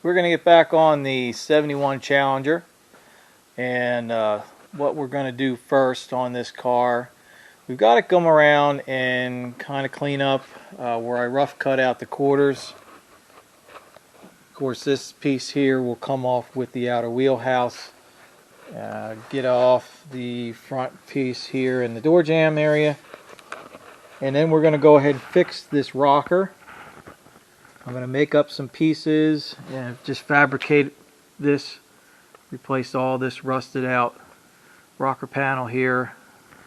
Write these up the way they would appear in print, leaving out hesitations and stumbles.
We're going to get back on the 71 Challenger, and what we're going to do first on this car, we've got to come around and kind of clean up where I rough cut out the quarters. Of course, this piece here will come off with the outer wheelhouse. Get off the front piece here in the door jamb area, and then we're going to go ahead and fix this rocker. I'm going to make up some pieces and just fabricate this, replace all this rusted out rocker panel here,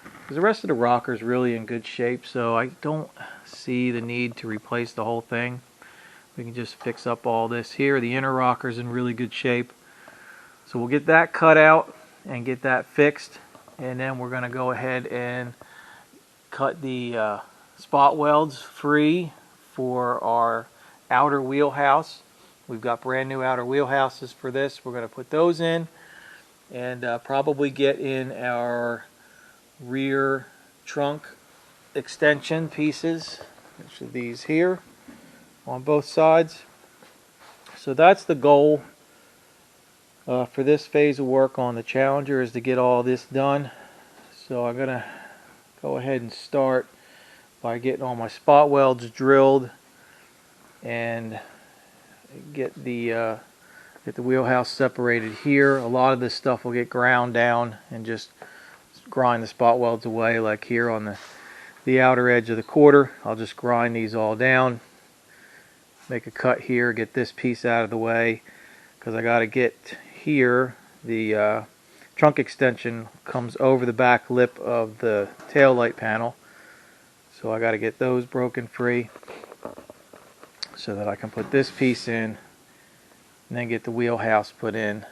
because the rest of the rocker is really in good shape, so I don't see the need to replace the whole thing. We can just fix up all this here. The inner rocker is in really good shape, so we'll get that cut out and get that fixed, and then we're going to go ahead and cut the spot welds free for our outer wheelhouse. We've got brand new outer wheelhouses for this. We're going to put those in, and probably get in our rear trunk extension pieces, which are these here on both sides. So that's the goal for this phase of work on the Challenger, is to get all this done. So I'm going to go ahead and start by getting all my spot welds drilled and get the wheelhouse separated here. A lot of this stuff will get ground down and just grind the spot welds away, like here on the outer edge of the quarter. I'll just grind these all down, make a cut here, get this piece out of the way, because I got to get here. The trunk extension comes over the back lip of the tail light panel, so I got to get those broken free so that I can put this piece in and then get the wheelhouse put in.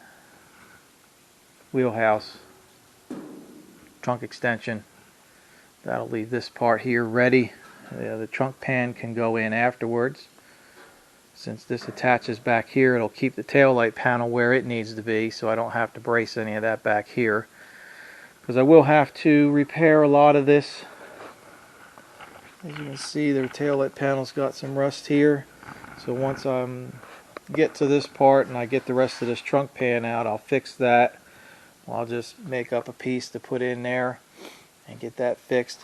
Wheelhouse, trunk extension. That'll leave this part here ready. The trunk pan can go in afterwards. Since this attaches back here, it'll keep the tail light panel where it needs to be, so I don't have to brace any of that back here, because I will have to repair a lot of this. As you can see, their tail light panel's got some rust here, so once I get to this part and I get the rest of this trunk pan out, I'll fix that. I'll just make up a piece to put in there and get that fixed.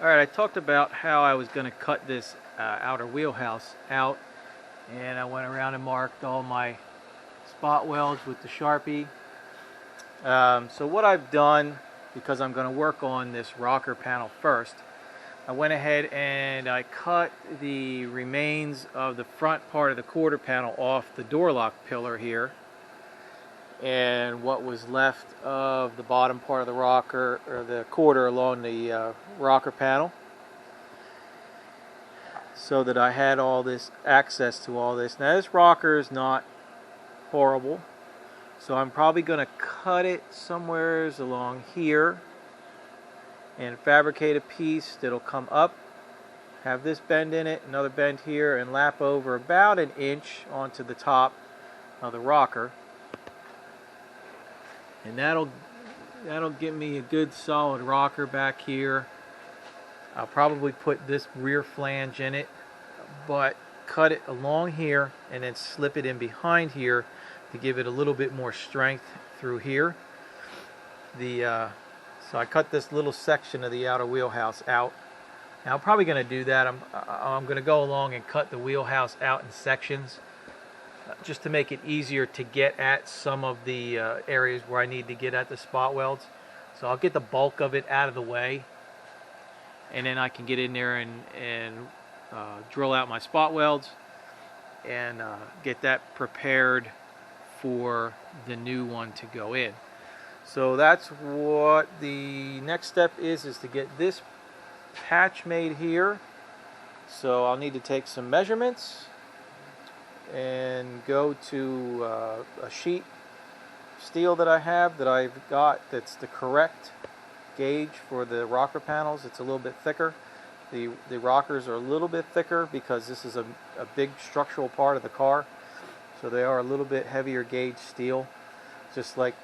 Alright, I talked about how I was going to cut this outer wheelhouse out, and I went around and marked all my spot welds with the Sharpie. So what I've done, because I'm going to work on this rocker panel first, I went ahead and I cut the remains of the front part of the quarter panel off the door lock pillar here, and what was left of the bottom part of the rocker, or the quarter along the rocker panel, so that I had all this access to all this. Now this rocker is not horrible, so I'm probably going to cut it somewhere along here and fabricate a piece that'll come up, have this bend in it, another bend here, and lap over about an inch onto the top of the rocker. And that'll give me a good solid rocker back here. I'll probably put this rear flange in it, but cut it along here and then slip it in behind here to give it a little bit more strength through here. So I cut this little section of the outer wheelhouse out. Now I'm probably going to do that. I'm going to go along and cut the wheelhouse out in sections, just to make it easier to get at some of the areas where I need to get at the spot welds. So I'll get the bulk of it out of the way, and then I can get in there and drill out my spot welds and get that prepared for the new one to go in. So that's what the next step is to get this patch made here. So I'll need to take some measurements and go to a sheet steel that I have, that I've got, that's the correct gauge for the rocker panels. It's a little bit thicker. The rockers are a little bit thicker because this is a big structural part of the car, so they are a little bit heavier gauge steel, just like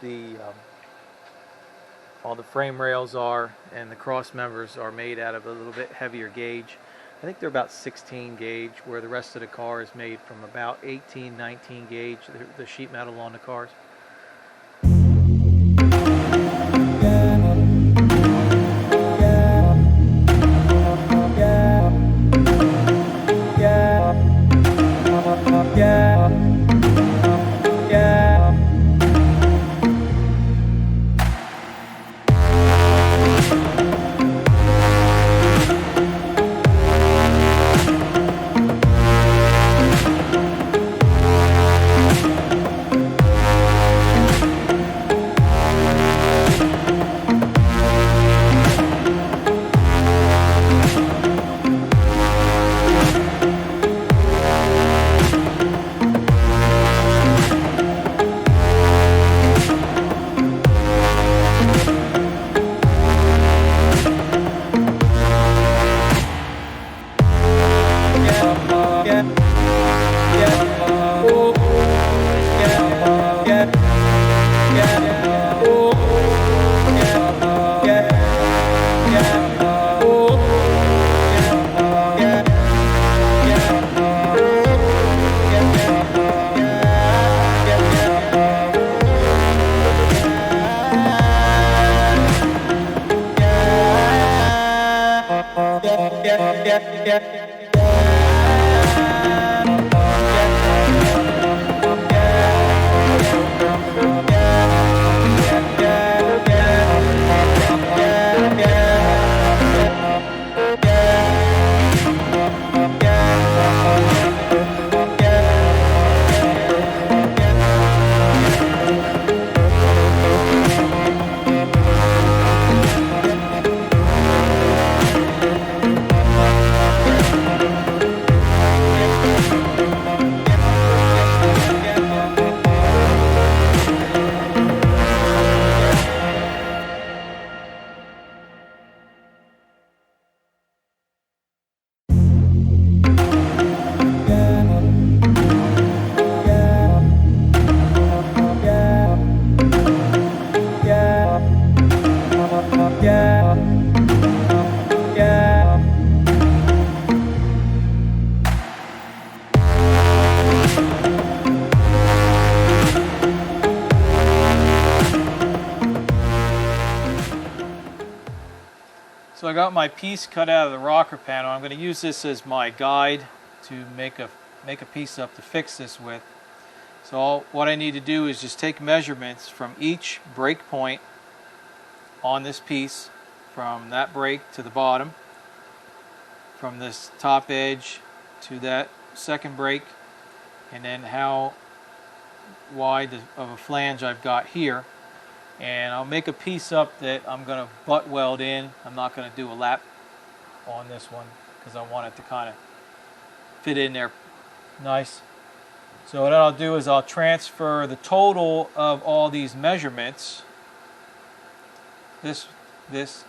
all the frame rails are, and the cross members are made out of a little bit heavier gauge. I think they're about 16 gauge, where the rest of the car is made from about 18, 19 gauge, the sheet metal on the cars. So I got my piece cut out of the rocker panel. I'm going to use this as my guide to make a piece up to fix this with. So what I need to do is just take measurements from each break point on this piece, from that break to the bottom, from this top edge to that second break, and then how wide of a flange I've got here. And I'll make a piece up that I'm going to butt weld in. I'm not going to do a lap on this one because I want it to kind of fit in there nice. So what I'll do is I'll transfer the total of all these measurements, this,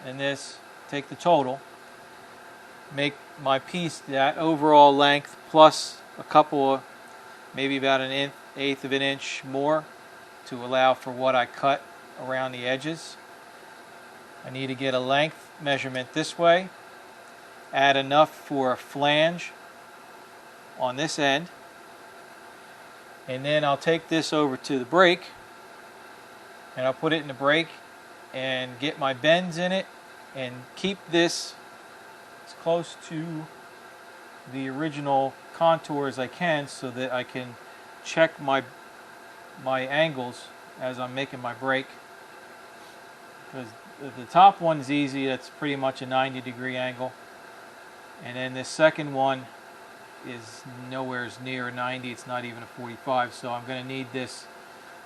and this, take the total, make my piece that overall length plus a couple of, maybe about an eighth of an inch more to allow for what I cut around the edges. I need to get a length measurement this way, add enough for a flange on this end, and then I'll take this over to the brake and I'll put it in the brake and get my bends in it and keep this as close to the original contour as I can so that I can check my angles as I'm making my brake. Because the top one's easy, that's pretty much a 90-degree angle, and then this second one is nowhere near 90, it's not even a 45, so I'm going to need this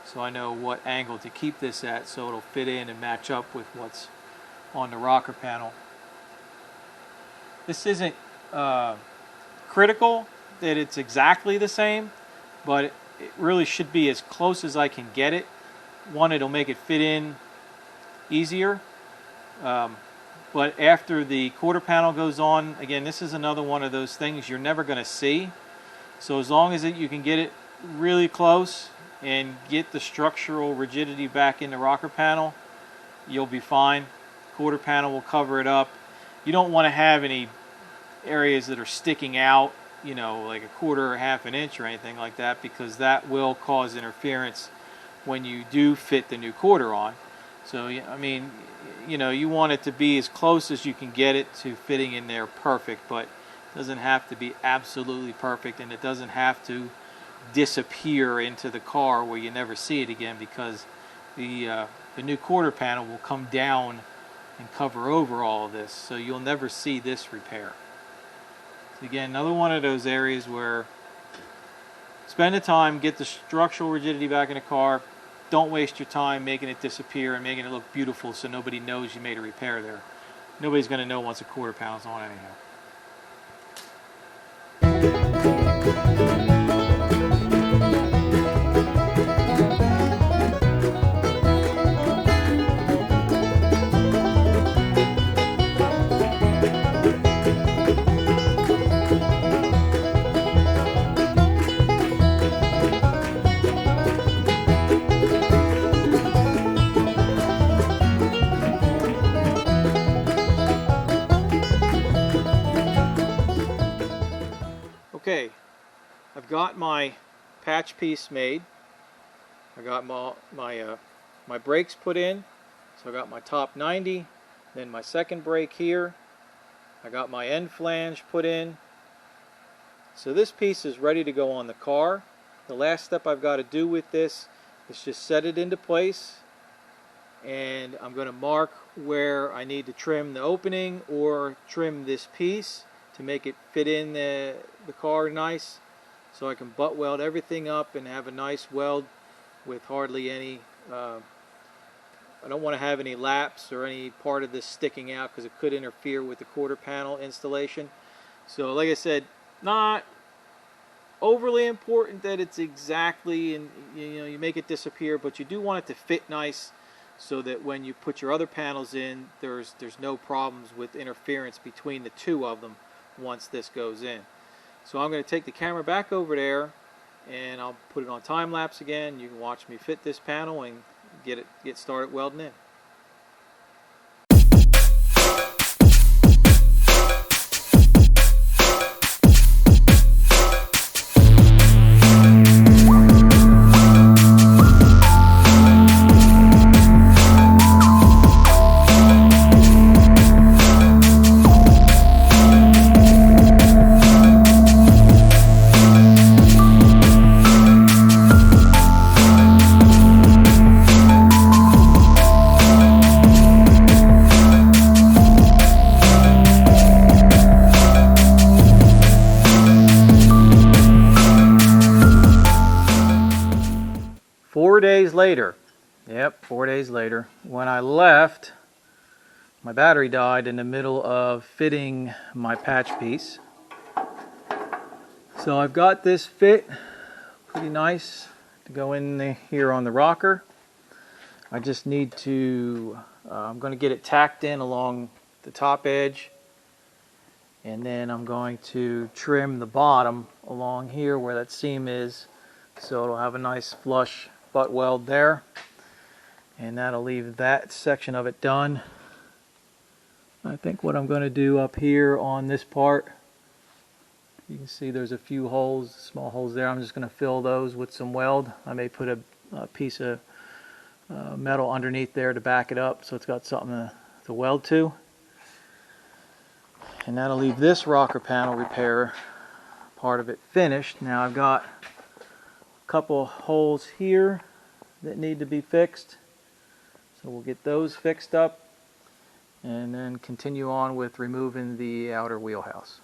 so I know what angle to keep this at so it'll fit in and match up with what's on the rocker panel. This isn't critical that it's exactly the same, but it really should be as close as I can get it. One, it'll make it fit in easier, but after the quarter panel goes on, again, this is another one of those things you're never going to see. So as long as you can get it really close and get the structural rigidity back in the rocker panel, you'll be fine. Quarter panel will cover it up. You don't want to have any areas that are sticking out, you know, like a quarter or half an inch or anything like that, because that will cause interference when you do fit the new quarter on. So I mean, you know, you want it to be as close as you can get it to fitting in there perfect, but it doesn't have to be absolutely perfect, and it doesn't have to disappear into the car where you never see it again, because the new quarter panel will come down and cover over all of this, so you'll never see this repair. So again, another one of those areas where spend the time, get the structural rigidity back in the car. Don't waste your time making it disappear and making it look beautiful so nobody knows you made a repair there. Nobody's going to know once a quarter panel's on anyhow. Okay, I've got my patch piece made. I got my brakes put in. So I got my top 90, then my second brake here. I got my end flange put in. So this piece is ready to go on the car. The last step I've got to do with this is just set it into place, and I'm going to mark where I need to trim the opening or trim this piece to make it fit in the car nice, so I can butt weld everything up and have a nice weld with hardly any I don't want to have any laps or any part of this sticking out, because it could interfere with the quarter panel installation. So like I said, not overly important that it's exactly, and you know, you make it disappear, but you do want it to fit nice so that when you put your other panels in, there's no problems with interference between the two of them once this goes in. So I'm going to take the camera back over there and I'll put it on time lapse again. You can watch me fit this panel and get started welding in. 4 days later, yep, 4 days later, when I left, my battery died in the middle of fitting my patch piece. So I've got this fit pretty nice to go in here on the rocker. I just need to, I'm going to get it tacked in along the top edge, and then I'm going to trim the bottom along here where that seam is, so it'll have a nice flush butt weld there, and that'll leave that section of it done. I think what I'm going to do up here on this part, you can see there's a few holes, small holes there. I'm just going to fill those with some weld. I may put a piece of metal underneath there to back it up so it's got something to weld to. And that'll leave this rocker panel repair part of it finished. Now I've got a couple holes here that need to be fixed, so we'll get those fixed up and then continue on with removing the outer wheelhouse.